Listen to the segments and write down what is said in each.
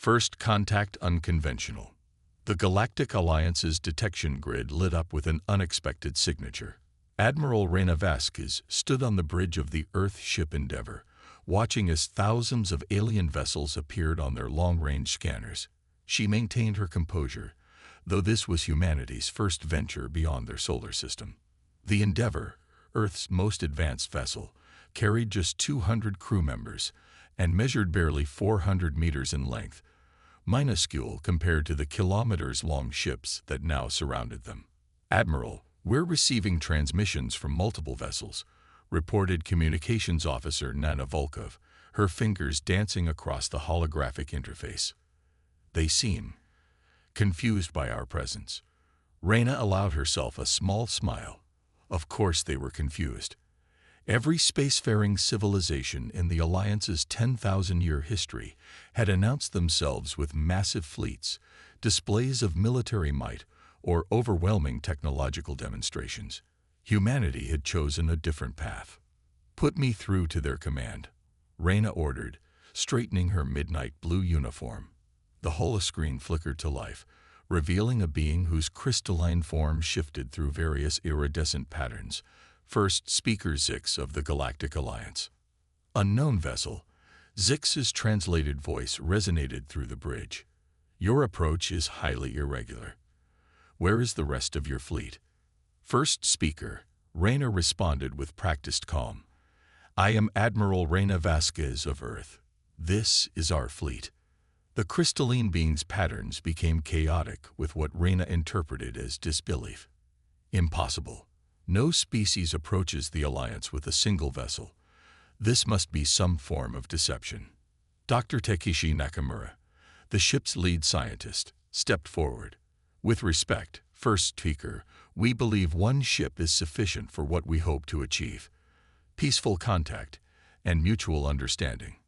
First contact unconventional. The Galactic Alliance's detection grid lit up with an unexpected signature. Admiral Reyna Vasquez stood on the bridge of the Earth ship Endeavour, watching as thousands of alien vessels appeared on their long-range scanners. She maintained her composure, though this was humanity's first venture beyond their solar system. The Endeavour, Earth's most advanced vessel, carried just 200 crew members and measured barely 400 meters in length, minuscule compared to the kilometers-long ships that now surrounded them. "Admiral, we're receiving transmissions from multiple vessels," reported Communications Officer Nana Volkov, her fingers dancing across the holographic interface. "They seem confused by our presence." Reyna allowed herself a small smile. Of course they were confused. Every spacefaring civilization in the Alliance's 10,000-year history had announced themselves with massive fleets, displays of military might, or overwhelming technological demonstrations. Humanity had chosen a different path. "Put me through to their command," Reyna ordered, straightening her midnight blue uniform. The holoscreen flickered to life, revealing a being whose crystalline form shifted through various iridescent patterns. First Speaker Zix of the Galactic Alliance. "Unknown vessel." Zix's translated voice resonated through the bridge. "Your approach is highly irregular. Where is the rest of your fleet?" First Speaker, Reyna responded with practiced calm. "I am Admiral Reyna Vasquez of Earth. This is our fleet." The crystalline being's patterns became chaotic with what Reyna interpreted as disbelief. "Impossible. No species approaches the Alliance with a single vessel. This must be some form of deception." Dr. Takeshi Nakamura, the ship's lead scientist, stepped forward. "With respect, First Speaker, we believe one ship is sufficient for what we hope to achieve: peaceful contact and mutual understanding."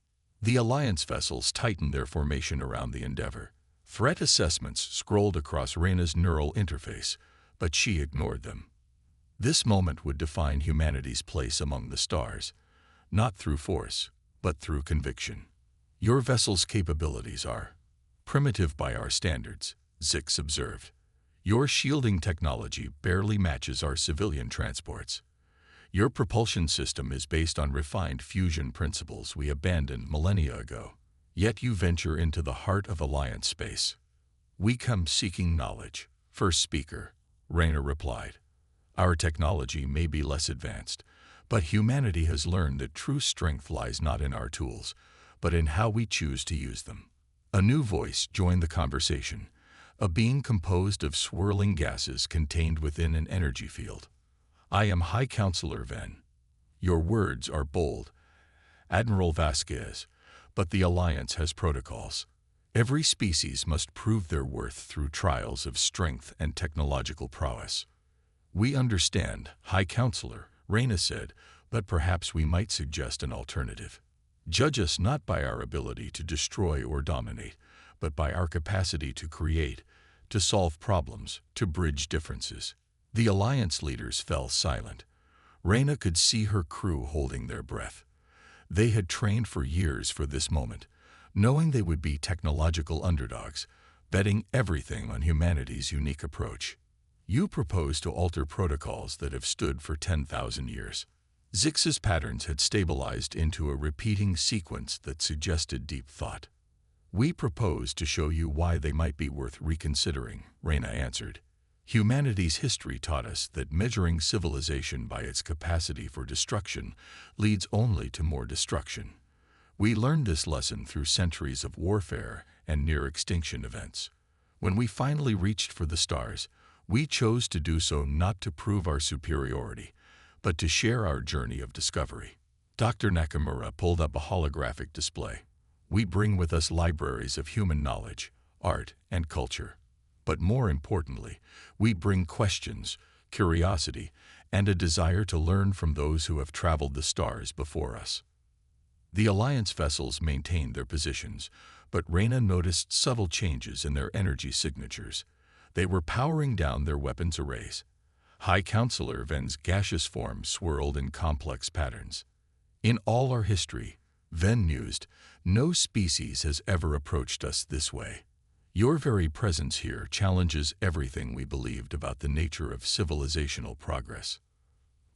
The Alliance vessels tightened their formation around the Endeavour. Threat assessments scrolled across Reyna's neural interface, but she ignored them. This moment would define humanity's place among the stars, not through force, but through conviction. "Your vessel's capabilities are primitive by our standards," Zix observed. "Your shielding technology barely matches our civilian transports. Your propulsion system is based on refined fusion principles we abandoned millennia ago. Yet you venture into the heart of Alliance space." "We come seeking knowledge," First Speaker, Reyna replied. "Our technology may be less advanced, but humanity has learned that true strength lies not in our tools, but in how we choose to use them." A new voice joined the conversation, a being composed of swirling gases contained within an energy field. "I am High Counselor Ven. Your words are bold, Admiral Vasquez, but the Alliance has protocols. Every species must prove their worth through trials of strength and technological prowess." "We understand, High Counselor," Reyna said, "but perhaps we might suggest an alternative. Judge us not by our ability to destroy or dominate, but by our capacity to create, to solve problems, to bridge differences." The Alliance leaders fell silent. Reyna could see her crew holding their breath. They had trained for years for this moment, knowing they would be technological underdogs, betting everything on humanity's unique approach. "You propose to alter protocols that have stood for 10,000 years." Zix's patterns had stabilized into a repeating sequence that suggested deep thought. "We propose to show you why they might be worth reconsidering," Reyna answered. "Humanity's history taught us that measuring civilization by its capacity for destruction leads only to more destruction. We learned this lesson through centuries of warfare and near-extinction events. When we finally reached for the stars, we chose to do so not to prove our superiority, but to share our journey of discovery." Dr. Nakamura pulled up a holographic display. "We bring with us libraries of human knowledge, art, and culture. But more importantly, we bring questions, curiosity, and a desire to learn from those who have traveled the stars before us." The Alliance vessels maintained their positions, but Reyna noticed subtle changes in their energy signatures. They were powering down their weapons arrays. High Counselor Ven's gaseous form swirled in complex patterns. "In all our history, Ven mused, "No species has ever approached us this way. Your very presence here challenges everything we believed about the nature of civilizational progress."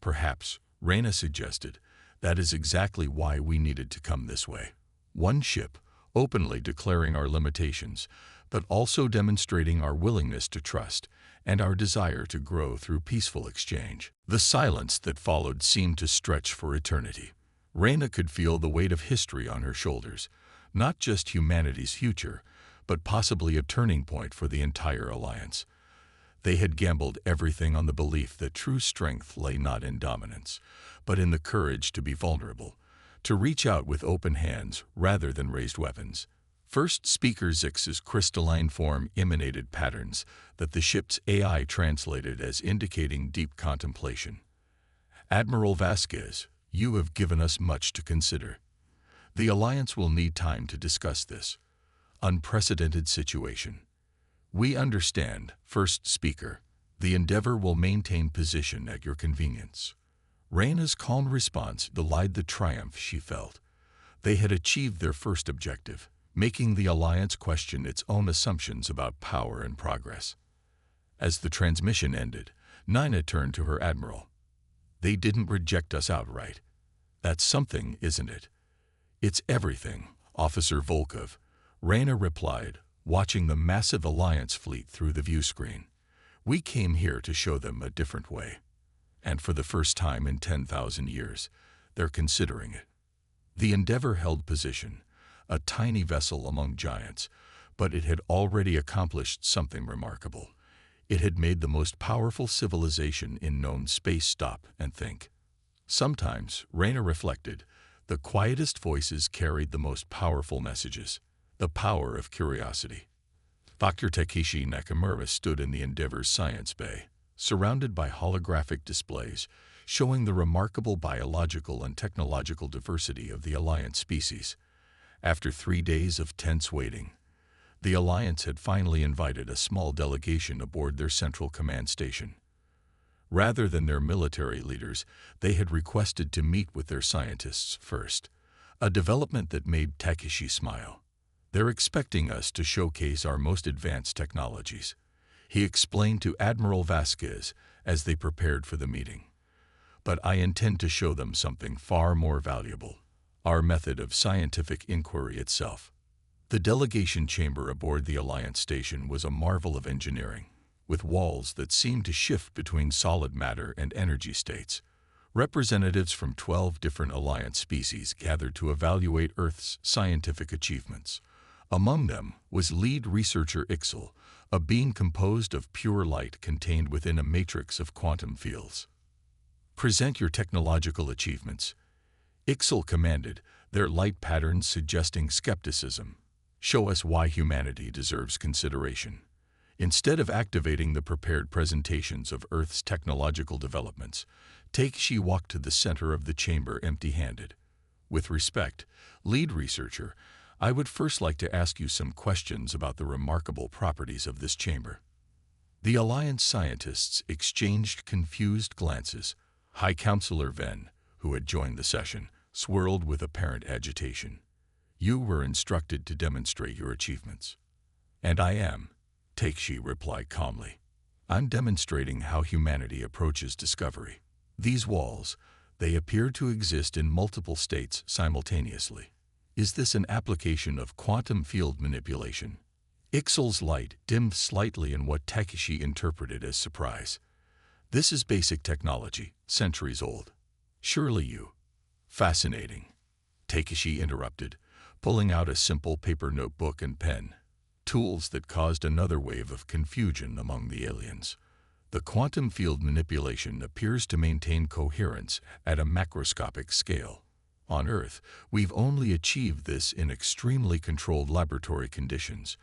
"Perhaps," Reyna suggested, "that is exactly why we needed to come this way. One ship, openly declaring our limitations, but also demonstrating our willingness to trust and our desire to grow through peaceful exchange." The silence that followed seemed to stretch for eternity. Reyna could feel the weight of history on her shoulders, not just humanity's future, but possibly a turning point for the entire alliance. They had gambled everything on the belief that true strength lay not in dominance, but in the courage to be vulnerable, to reach out with open hands rather than raised weapons. First Speaker Zix's crystalline form emanated patterns that the ship's AI translated as indicating deep contemplation. "Admiral Vasquez, you have given us much to consider. The Alliance will need time to discuss this unprecedented situation. We understand, First Speaker. The Endeavor will maintain position at your convenience." Reyna's calm response belied the triumph she felt. They had achieved their first objective, making the Alliance question its own assumptions about power and progress. As the transmission ended, Nina turned to her admiral. "They didn't reject us outright. That's something, isn't it?" "It's everything, Officer Volkov," Reyna replied, watching the massive Alliance fleet through the view screen. "We came here to show them a different way. And for the first time in 10,000 years, they're considering it." The Endeavor held position, a tiny vessel among giants, but it had already accomplished something remarkable. It had made the most powerful civilization in known space stop and think. Sometimes, Reyna reflected, the quietest voices carried the most powerful messages. The power of curiosity. Dr. Takeshi Nakamura stood in the Endeavor's science bay, surrounded by holographic displays showing the remarkable biological and technological diversity of the Alliance species. After 3 days of tense waiting, the Alliance had finally invited a small delegation aboard their central command station. Rather than their military leaders, they had requested to meet with their scientists first, a development that made Takeshi smile. "They're expecting us to showcase our most advanced technologies," he explained to Admiral Vasquez as they prepared for the meeting. "But I intend to show them something far more valuable, our method of scientific inquiry itself." The delegation chamber aboard the Alliance station was a marvel of engineering, with walls that seemed to shift between solid matter and energy states. Representatives from 12 different Alliance species gathered to evaluate Earth's scientific achievements. Among them was lead researcher Ixel, a being composed of pure light contained within a matrix of quantum fields. "Present your technological achievements," Ixel commanded, their light patterns suggesting skepticism. "Show us why humanity deserves consideration." Instead of activating the prepared presentations of Earth's technological developments, Takeshi walked to the center of the chamber empty-handed. "With respect, lead researcher, I would first like to ask you some questions about the remarkable properties of this chamber." The Alliance scientists exchanged confused glances. High Counselor Ven, who had joined the session, swirled with apparent agitation. "You were instructed to demonstrate your achievements." "And I am," Takeshi replied calmly. "I'm demonstrating how humanity approaches discovery. These walls, they appear to exist in multiple states simultaneously. Is this an application of quantum field manipulation?" Ixel's light dimmed slightly in what Takeshi interpreted as surprise. "This is basic technology, centuries old." "Surely you—" "Fascinating," Takeshi interrupted, pulling out a simple paper notebook and pen. Tools that caused another wave of confusion among the aliens. "The quantum field manipulation appears to maintain coherence at a macroscopic scale. On Earth, we've only achieved this in extremely controlled laboratory conditions.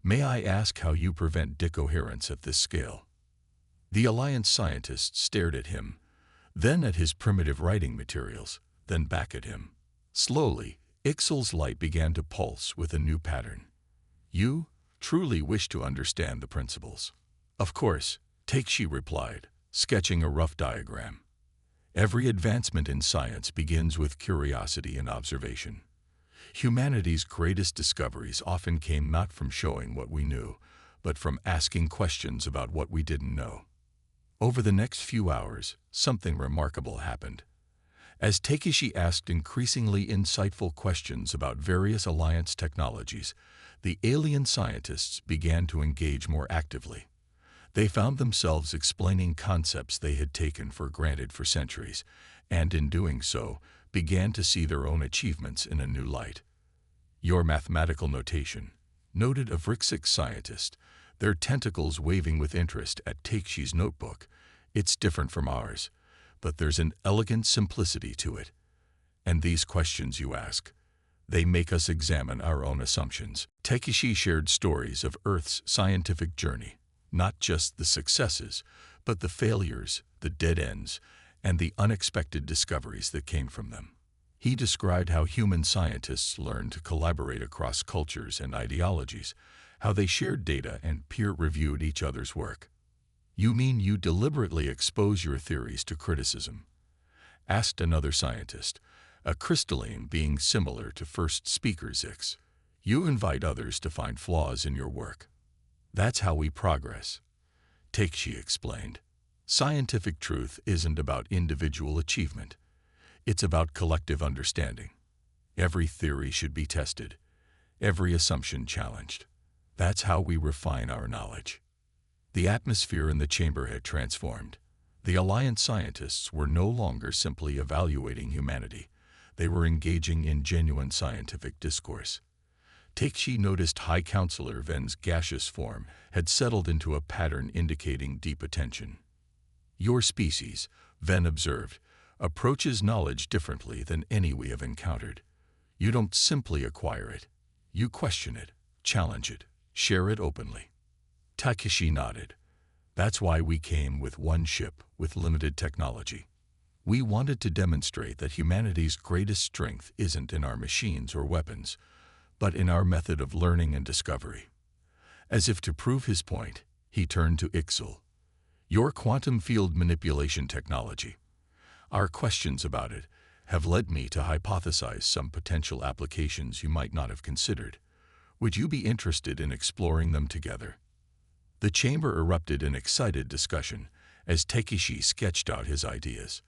May I ask how you prevent decoherence at this scale?" The Alliance scientists stared at him, then at his primitive writing materials, then back at him. Slowly, Ixel's light began to pulse with a new pattern. "You truly wish to understand the principles?" "Of course," Takeshi replied, sketching a rough diagram. "Every advancement in science begins with curiosity and observation. Humanity's greatest discoveries often came not from showing what we knew, but from asking questions about what we didn't know. Over the next few hours, something remarkable happened. As Takeshi asked increasingly insightful questions about various Alliance technologies, the alien scientists began to engage more actively. They found themselves explaining concepts they had taken for granted for centuries, and in doing so, began to see their own achievements in a new light. Your mathematical notation, noted a Vrixik scientist, their tentacles waving with interest at Takeshi's notebook. It's different from ours, but there's an elegant simplicity to it. And these questions you ask, they make us examine our own assumptions. Takeshi shared stories of Earth's scientific journey, not just the successes, but the failures, the dead ends, and the unexpected discoveries that came from them. He described how human scientists learned to collaborate across cultures and ideologies, how they shared data and peer-reviewed each other's work. "You mean you deliberately expose your theories to criticism?" asked another scientist, a crystalline being similar to first speaker Zix. "You invite others to find flaws in your work. That's how we progress," Takeshi explained. Scientific truth isn't about individual achievement. It's about collective understanding. Every theory should be tested, every assumption challenged. That's how we refine our knowledge. The atmosphere in the chamber had transformed. The Alliance scientists were no longer simply evaluating humanity. They were engaging in genuine scientific discourse. Takeshi noticed High Counselor Ven's gaseous form had settled into a pattern indicating deep attention. "Your species," Ven observed, "approaches knowledge differently than any we have encountered. You don't simply acquire it. You question it, challenge it, share it openly." Takeshi nodded. "That's why we came with one ship with limited technology. We wanted to demonstrate that humanity's greatest strength isn't in our machines or weapons, but in our method of learning and discovery." As if to prove his point, he turned to Ixel. "Your quantum field manipulation technology. Our questions about it have led me to hypothesize some potential applications you might not have considered. Would you be interested in exploring them together?" The chamber erupted in excited discussion as Takeshi sketched out his ideas.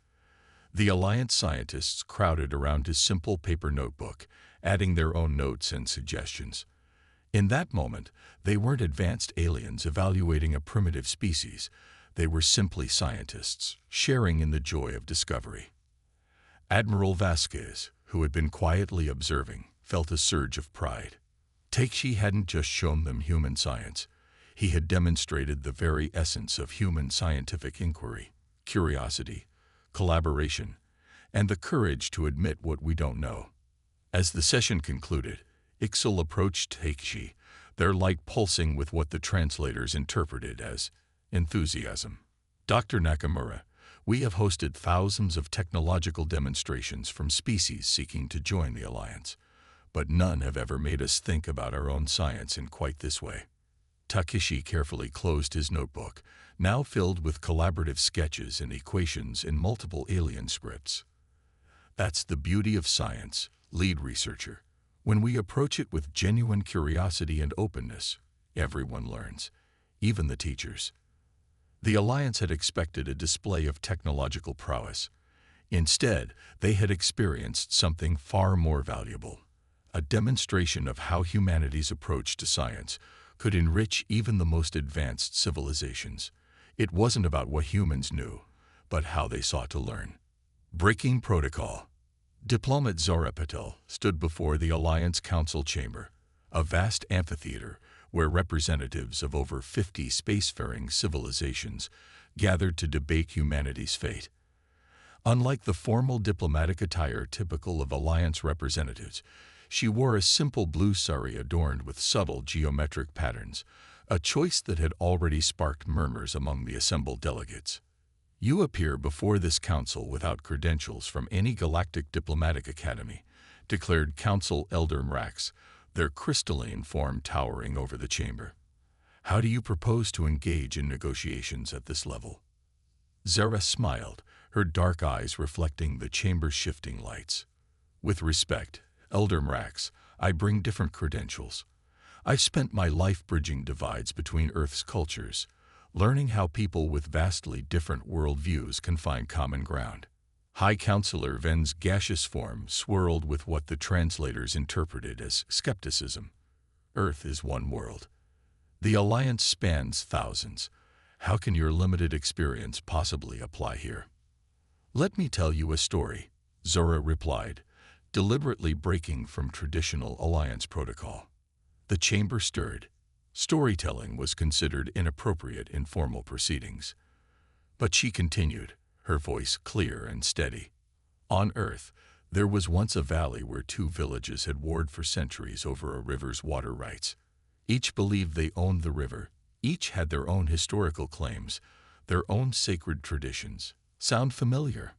The Alliance scientists crowded around his simple paper notebook, adding their own notes and suggestions. In that moment, they weren't advanced aliens evaluating a primitive species. They were simply scientists, sharing in the joy of discovery. Admiral Vasquez, who had been quietly observing, felt a surge of pride. Takeshi hadn't just shown them human science. He had demonstrated the very essence of human scientific inquiry, curiosity, collaboration, and the courage to admit what we don't know. As the session concluded, Ixel approached Takeshi, their light pulsing with what the translators interpreted as enthusiasm. "Dr. Nakamura, we have hosted thousands of technological demonstrations from species seeking to join the Alliance, but none have ever made us think about our own science in quite this way." Takeshi carefully closed his notebook, now filled with collaborative sketches and equations in multiple alien scripts. "That's the beauty of science, lead researcher. When we approach it with genuine curiosity and openness, everyone learns, even the teachers." The Alliance had expected a display of technological prowess. Instead, they had experienced something far more valuable, a demonstration of how humanity's approach to science could enrich even the most advanced civilizations. It wasn't about what humans knew, but how they sought to learn. Breaking protocol. Diplomat Zora Patel stood before the Alliance Council chamber, a vast amphitheater where representatives of over 50 spacefaring civilizations gathered to debate humanity's fate. Unlike the formal diplomatic attire typical of Alliance representatives, she wore a simple blue sari adorned with subtle geometric patterns, a choice that had already sparked murmurs among the assembled delegates. "You appear before this council without credentials from any Galactic Diplomatic Academy," declared Council Elder Mrax, their crystalline form towering over the chamber. "How do you propose to engage in negotiations at this level?" Zara smiled, her dark eyes reflecting the chamber's shifting lights. "With respect, Elder Mrax, I bring different credentials. I've spent my life bridging divides between Earth's cultures, learning how people with vastly different worldviews can find common ground. High Counselor Ven's gaseous form swirled with what the translators interpreted as skepticism. Earth is one world. The Alliance spans thousands. How can your limited experience possibly apply here? Let me tell you a story, Zora replied, deliberately breaking from traditional Alliance protocol. The chamber stirred. Storytelling was considered inappropriate in formal proceedings. But she continued, her voice clear and steady. On Earth, there was once a valley where two villages had warred for centuries over a river's water rights. Each believed they owned the river. Each had their own historical claims, their own sacred traditions. Sound familiar?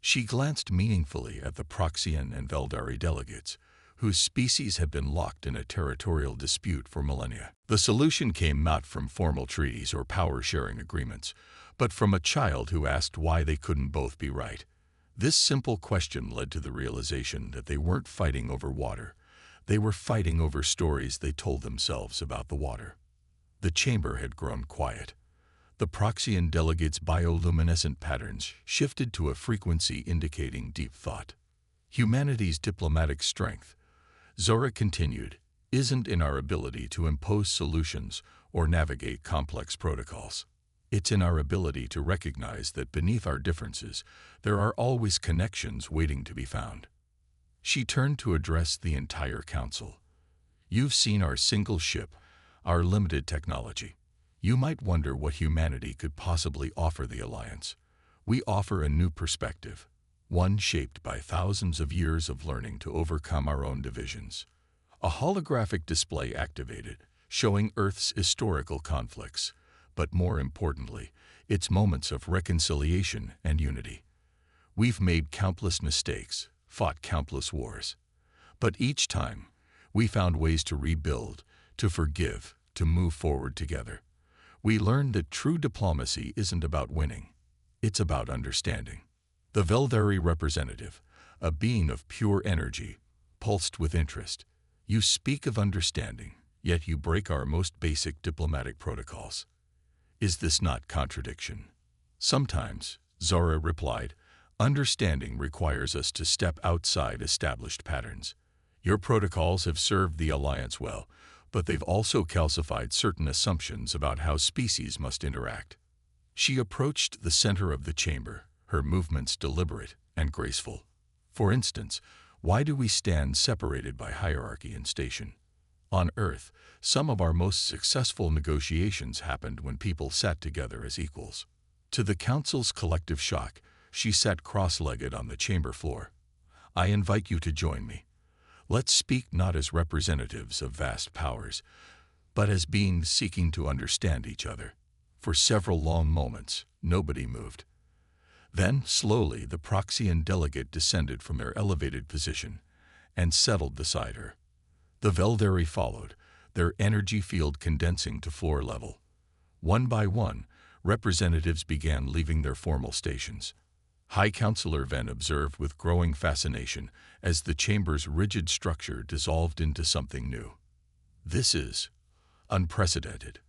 She glanced meaningfully at the Proxian and Veldari delegates, whose species had been locked in a territorial dispute for millennia. The solution came not from formal treaties or power-sharing agreements, but from a child who asked why they couldn't both be right. This simple question led to the realization that they weren't fighting over water. They were fighting over stories they told themselves about the water. The chamber had grown quiet. The Proxian delegates' bioluminescent patterns shifted to a frequency indicating deep thought. Humanity's diplomatic strength, Zora continued, isn't in our ability to impose solutions or navigate complex protocols. It's in our ability to recognize that beneath our differences, there are always connections waiting to be found. She turned to address the entire council. You've seen our single ship, our limited technology. You might wonder what humanity could possibly offer the Alliance. We offer a new perspective, one shaped by thousands of years of learning to overcome our own divisions. A holographic display activated, showing Earth's historical conflicts, but more importantly, its moments of reconciliation and unity. We've made countless mistakes, fought countless wars. But each time, we found ways to rebuild, to forgive, to move forward together. We learned that true diplomacy isn't about winning. It's about understanding. The Veldari representative, a being of pure energy, pulsed with interest. You speak of understanding, yet you break our most basic diplomatic protocols. Is this not contradiction? Sometimes, Zora replied, understanding requires us to step outside established patterns. Your protocols have served the Alliance well, but they've also calcified certain assumptions about how species must interact. She approached the center of the chamber, her movements deliberate and graceful. For instance, why do we stand separated by hierarchy and station? On Earth, some of our most successful negotiations happened when people sat together as equals. To the Council's collective shock, she sat cross-legged on the chamber floor. I invite you to join me. Let's speak not as representatives of vast powers, but as beings seeking to understand each other. For several long moments, nobody moved. Then, slowly, the Proxian delegate descended from their elevated position and settled beside her. The Veldari followed, their energy field condensing to floor level. One by one, representatives began leaving their formal stations. High Counselor Ven observed with growing fascination as the chamber's rigid structure dissolved into something new. This is unprecedented.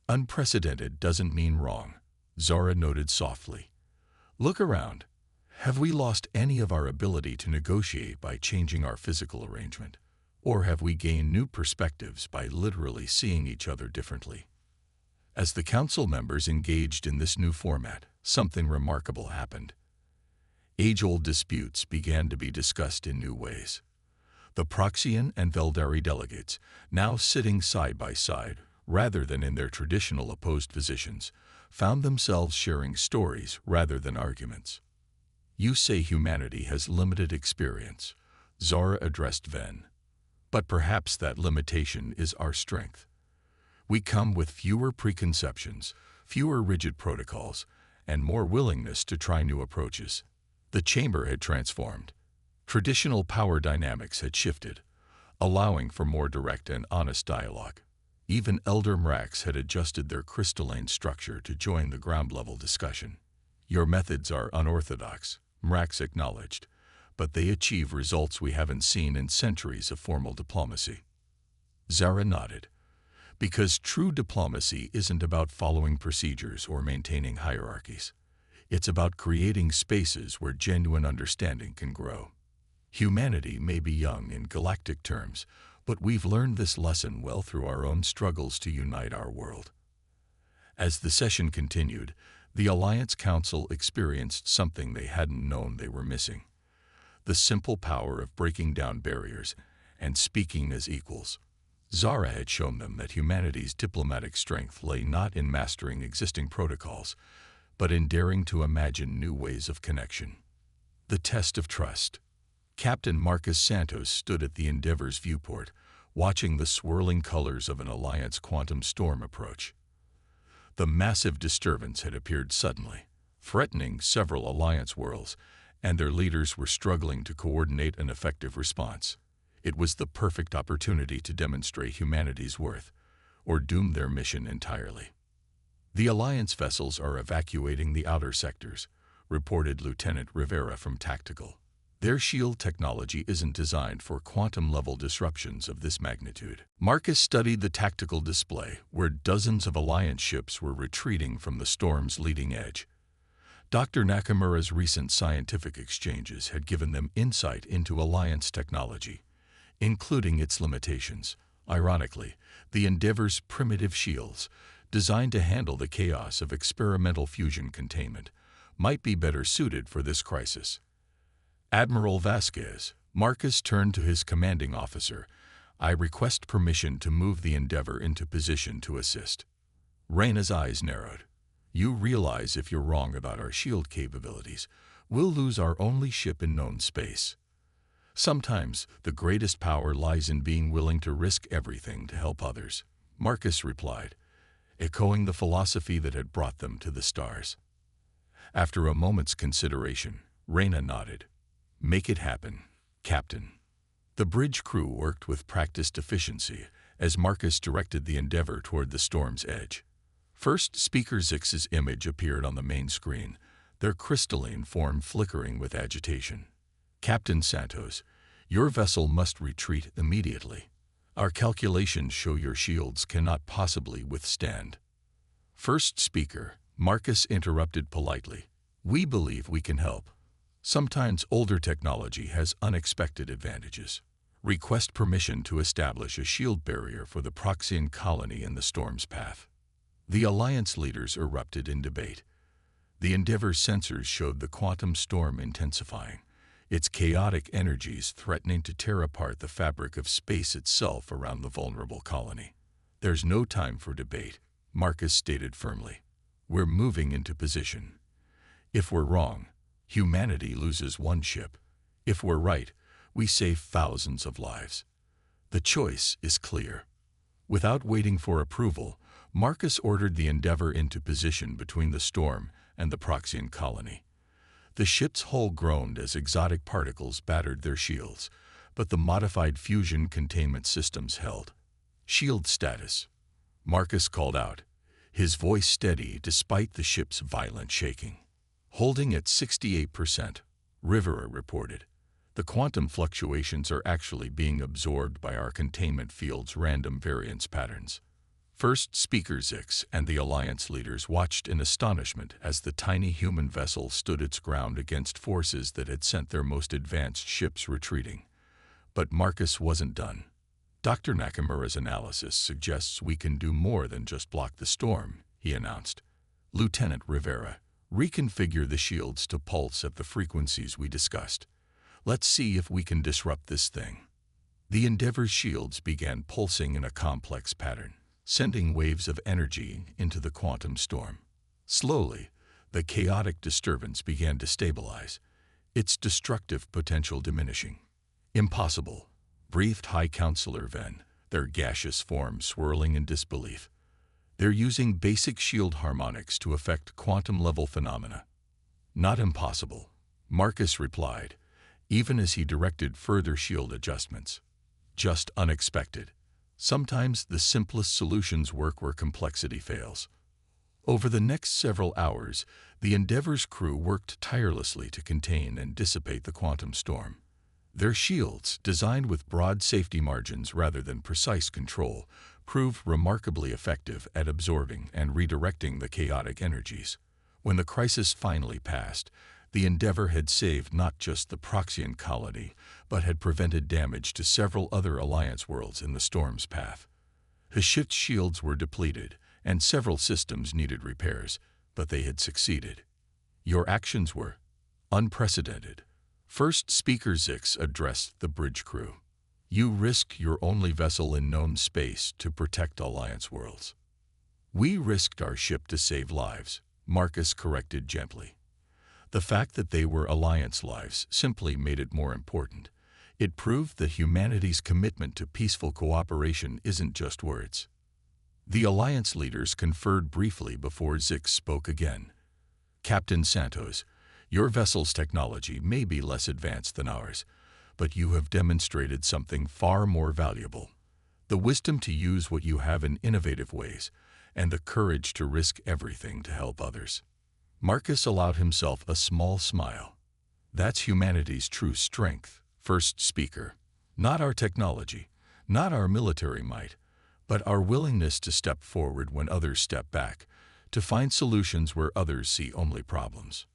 Unprecedented doesn't mean wrong, Zora noted softly. Look around. Have we lost any of our ability to negotiate by changing our physical arrangement? Or have we gained new perspectives by literally seeing each other differently? As the council members engaged in this new format, something remarkable happened. Age-old disputes began to be discussed in new ways. The Proxian and Veldari delegates, now sitting side by side, rather than in their traditional opposed positions, found themselves sharing stories rather than arguments. You say humanity has limited experience, Zora addressed Ven. But perhaps that limitation is our strength. We come with fewer preconceptions, fewer rigid protocols, and more willingness to try new approaches. The chamber had transformed. Traditional power dynamics had shifted, allowing for more direct and honest dialogue. Even Elder Mrax had adjusted their crystalline structure to join the ground-level discussion. Your methods are unorthodox, Mrax acknowledged, but they achieve results we haven't seen in centuries of formal diplomacy. Zara nodded. Because true diplomacy isn't about following procedures or maintaining hierarchies. It's about creating spaces where genuine understanding can grow. Humanity may be young in galactic terms, but we've learned this lesson well through our own struggles to unite our world. As the session continued, the Alliance Council experienced something they hadn't known they were missing: the simple power of breaking down barriers and speaking as equals. Zara had shown them that humanity's diplomatic strength lay not in mastering existing protocols, but in daring to imagine new ways of connection. The test of trust. Captain Marcus Santos stood at the Endeavor's viewport, watching the swirling colors of an Alliance quantum storm approach. The massive disturbance had appeared suddenly, threatening several Alliance worlds, and their leaders were struggling to coordinate an effective response. It was the perfect opportunity to demonstrate humanity's worth, or doom their mission entirely. "The Alliance vessels are evacuating the outer sectors," reported Lieutenant Rivera from Tactical. "Their shield technology isn't designed for quantum-level disruptions of this magnitude." Marcus studied the tactical display, where dozens of Alliance ships were retreating from the storm's leading edge. Dr. Nakamura's recent scientific exchanges had given them insight into Alliance technology, including its limitations. Ironically, the Endeavor's primitive shields, designed to handle the chaos of experimental fusion containment, might be better suited for this crisis. "Admiral Vasquez," Marcus turned to his commanding officer, "I request permission to move the Endeavor into position to assist." Reyna's eyes narrowed. "You realize if you're wrong about our shield capabilities, we'll lose our only ship in known space." "Sometimes the greatest power lies in being willing to risk everything to help others," Marcus replied, echoing the philosophy that had brought them to the stars. After a moment's consideration, Reyna nodded. "Make it happen, Captain." The bridge crew worked with practiced efficiency as Marcus directed the Endeavor toward the storm's edge. First Speaker Zix's image appeared on the main screen, their crystalline form flickering with agitation. "Captain Santos, your vessel must retreat immediately. Our calculations show your shields cannot possibly withstand." First Speaker, Marcus interrupted politely. "We believe we can help. Sometimes older technology has unexpected advantages. Request permission to establish a shield barrier for the Proxian colony in the storm's path." The Alliance leaders erupted in debate. The Endeavor's sensors showed the quantum storm intensifying, its chaotic energies threatening to tear apart the fabric of space itself around the vulnerable colony. "There's no time for debate," Marcus stated firmly. "We're moving into position. If we're wrong, humanity loses one ship. If we're right, we save thousands of lives. The choice is clear." Without waiting for approval, Marcus ordered the Endeavor into position between the storm and the Proxian colony. The ship's hull groaned as exotic particles battered their shields, but the modified fusion containment systems held. "Shield status," Marcus called out, his voice steady despite the ship's violent shaking. "Holding at 68%, Rivera reported. The quantum fluctuations are actually being absorbed by our containment field's random variance patterns." First Speaker Zix and the Alliance leaders watched in astonishment as the tiny human vessel stood its ground against forces that had sent their most advanced ships retreating. But Marcus wasn't done. "Dr. Nakamura's analysis suggests we can do more than just block the storm," he announced. "Lieutenant Rivera, reconfigure the shields to pulse at the frequencies we discussed. Let's see if we can disrupt this thing." The Endeavor's shields began pulsing in a complex pattern, sending waves of energy into the quantum storm. Slowly, the chaotic disturbance began to stabilize, its destructive potential diminishing. "Impossible," breathed High Counselor Venn, their gaseous form swirling in disbelief. "They're using basic shield harmonics to affect quantum-level phenomena." "Not impossible," Marcus replied, even as he directed further shield adjustments. "Just unexpected. Sometimes the simplest solutions work where complexity fails." Over the next several hours, the Endeavor's crew worked tirelessly to contain and dissipate the quantum storm. Their shields, designed with broad safety margins rather than precise control, proved remarkably effective at absorbing and redirecting the chaotic energies. When the crisis finally passed, the Endeavor had saved not just the Proxian colony, but had prevented damage to several other Alliance worlds in the storm's path. The ship's shields were depleted, and several systems needed repairs, but they had succeeded. Your actions were unprecedented. First Speaker Zix addressed the bridge crew. You risked your only vessel in known space to protect Alliance worlds. We risked our ship to save lives, Marcus corrected gently. The fact that they were Alliance lives simply made it more important. It proved that humanity's commitment to peaceful cooperation isn't just words. The Alliance leaders conferred briefly before Zix spoke again. Captain Santos, your vessel's technology may be less advanced than ours, but you have demonstrated something far more valuable. The wisdom to use what you have in innovative ways, and the courage to risk everything to help others. Marcus allowed himself a small smile. That's humanity's true strength, First Speaker. Not our technology, not our military might, but our willingness to step forward when others step back, to find solutions where others see only problems.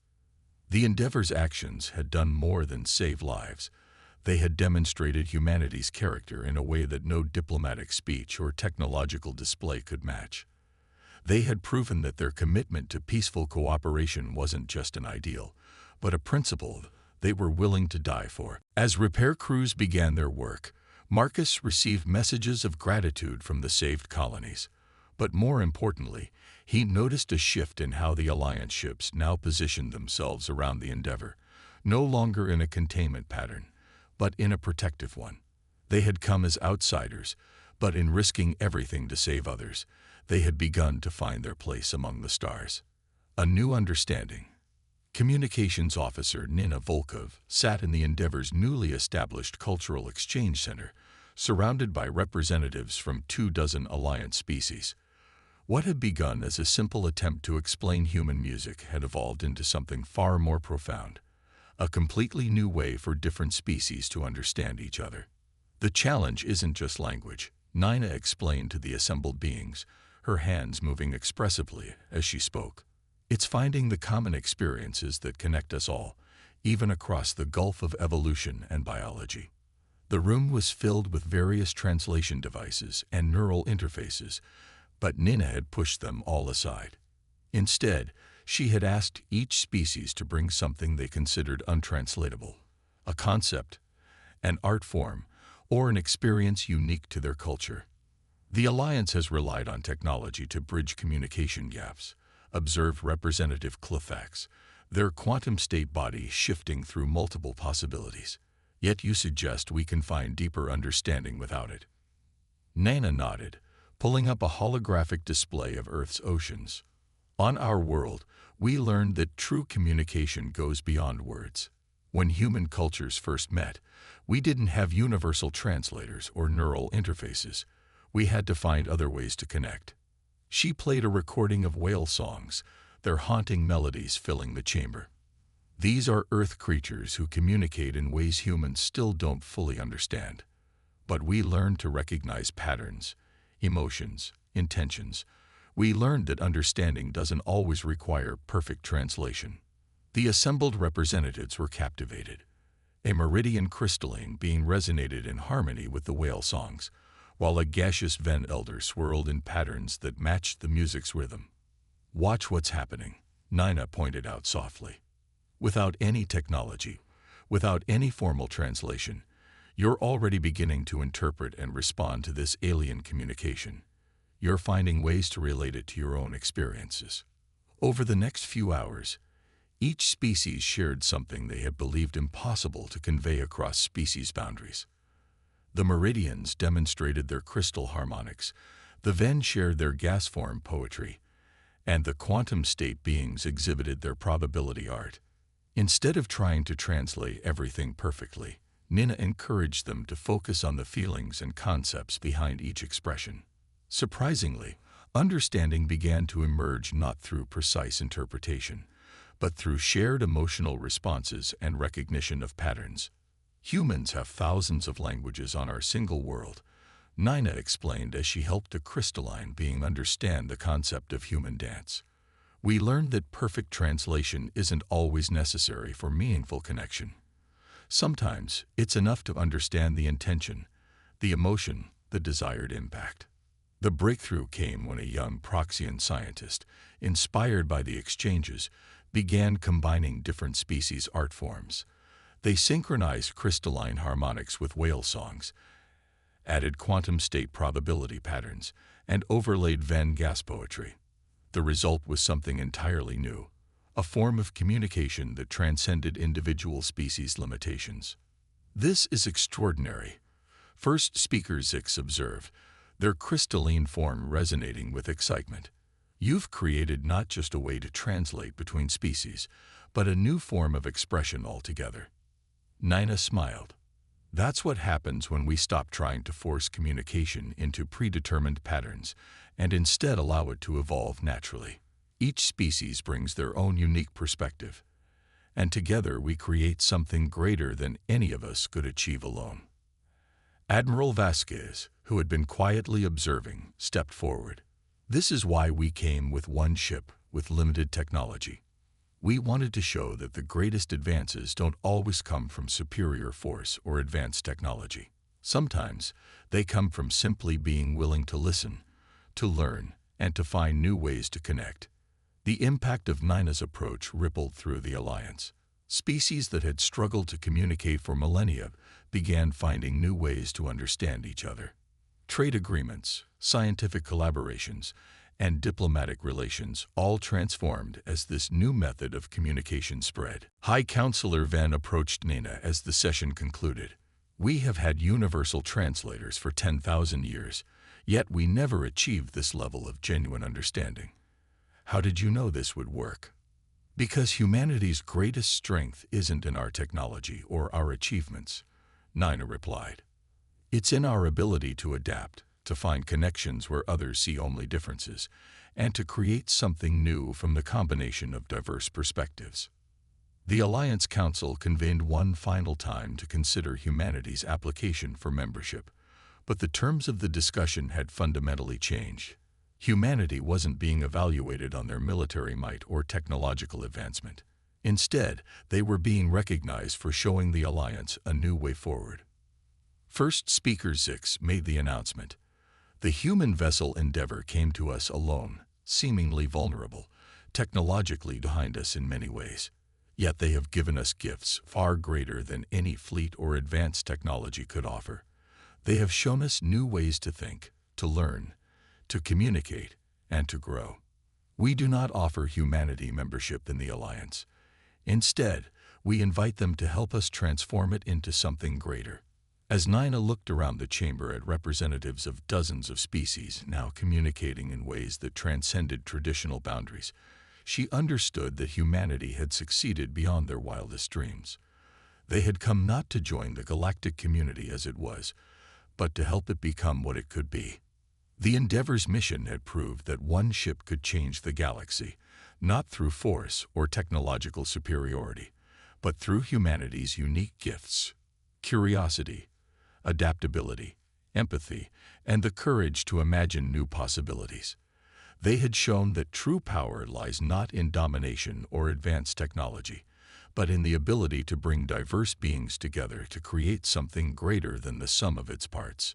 The Endeavor's actions had done more than save lives. They had demonstrated humanity's character in a way that no diplomatic speech or technological display could match. They had proven that their commitment to peaceful cooperation wasn't just an ideal, but a principle they were willing to die for. As repair crews began their work, Marcus received messages of gratitude from the saved colonies. But more importantly, he noticed a shift in how the Alliance ships now positioned themselves around the Endeavor, no longer in a containment pattern, but in a protective one. They had come as outsiders, but in risking everything to save others, they had begun to find their place among the stars. A new understanding. Communications Officer Nina Volkov sat in the Endeavor's newly established Cultural Exchange Center, surrounded by representatives from 24 Alliance species. What had begun as a simple attempt to explain human music had evolved into something far more profound, a completely new way for different species to understand each other. The challenge isn't just language, Nina explained to the assembled beings, her hands moving expressively as she spoke. It's finding the common experiences that connect us all, even across the gulf of evolution and biology. The room was filled with various translation devices and neural interfaces, but Nina had pushed them all aside. Instead, she had asked each species to bring something they considered untranslatable, a concept, an art form, or an experience unique to their culture. The Alliance has relied on technology to bridge communication gaps, observed Representative Clifax, their quantum state body shifting through multiple possibilities. Yet you suggest we can find deeper understanding without it. Nina nodded, pulling up a holographic display of Earth's oceans. On our world, we learned that true communication goes beyond words. When human cultures first met, we didn't have universal translators or neural interfaces. We had to find other ways to connect. She played a recording of whale songs, their haunting melodies filling the chamber. These are Earth creatures who communicate in ways humans still don't fully understand. But we learned to recognize patterns, emotions, intentions. We learned that understanding doesn't always require perfect translation. The assembled representatives were captivated. A meridian crystalline being resonated in harmony with the whale songs, while a gaseous Venn elder swirled in patterns that matched the music's rhythm. Watch what's happening, Nina pointed out softly. Without any technology, without any formal translation, you're already beginning to interpret and respond to this alien communication. You're finding ways to relate it to your own experiences. Over the next few hours, each species shared something they had believed impossible to convey across species boundaries. The meridians demonstrated their crystal harmonics, the Venn shared their gas form poetry, and the quantum state beings exhibited their probability art. Instead of trying to translate everything perfectly, Nina encouraged them to focus on the feelings and concepts behind each expression. Surprisingly, Understanding began to emerge not through precise interpretation, but through shared emotional responses and recognition of patterns. Humans have thousands of languages on our single world, Nina explained as she helped a crystalline being understand the concept of human dance. We learned that perfect translation isn't always necessary for meaningful connection. Sometimes it's enough to understand the intention, the emotion, the desired impact. The breakthrough came when a young Proxian scientist, inspired by the exchanges, began combining different species' art forms. They synchronized crystalline harmonics with whale songs, added quantum state probability patterns, and overlaid Venn gas poetry. The result was something entirely new, a form of communication that transcended individual species' limitations. This is extraordinary. First speaker Zix observed, their crystalline form resonating with excitement. You've created not just a way to translate between species, but a new form of expression altogether. Nina smiled. That's what happens when we stop trying to force communication into predetermined patterns and instead allow it to evolve naturally. Each species brings their own unique perspective, and together we create something greater than any of us could achieve alone. Admiral Vasquez, who had been quietly observing, stepped forward. This is why we came with one ship with limited technology. We wanted to show that the greatest advances don't always come from superior force or advanced technology. Sometimes they come from simply being willing to listen, to learn, and to find new ways to connect. The impact of Nina's approach rippled through the Alliance. Species that had struggled to communicate for millennia began finding new ways to understand each other. Trade agreements, scientific collaborations, and diplomatic relations all transformed as this new method of communication spread. High Counselor Van approached Nina as the session concluded. We have had universal translators for 10,000 years, yet we never achieved this level of genuine understanding. How did you know this would work? Because humanity's greatest strength isn't in our technology or our achievements, Nina replied. It's in our ability to adapt, to find connections where others see only differences, and to create something new from the combination of diverse perspectives. The Alliance Council convened one final time to consider humanity's application for membership, but the terms of the discussion had fundamentally changed. Humanity wasn't being evaluated on their military might or technological advancement. Instead, they were being recognized for showing the Alliance a new way forward. First speaker Zix made the announcement. The human vessel Endeavor came to us alone, seemingly vulnerable, technologically behind us in many ways. Yet they have given us gifts far greater than any fleet or advanced technology could offer. They have shown us new ways to think, to learn, to communicate, and to grow. We do not offer humanity membership in the Alliance. Instead, we invite them to help us transform it into something greater. As Nina looked around the chamber at representatives of dozens of species now communicating in ways that transcended traditional boundaries, she understood that humanity had succeeded beyond their wildest dreams. They had come not to join the galactic community as it was, but to help it become what it could be. The Endeavor's mission had proved that one ship could change the galaxy, not through force or technological superiority, but through humanity's unique gifts: curiosity, adaptability, empathy, and the courage to imagine new possibilities. They had shown that true power lies not in domination or advanced technology, but in the ability to bring diverse beings together to create something greater than the sum of its parts.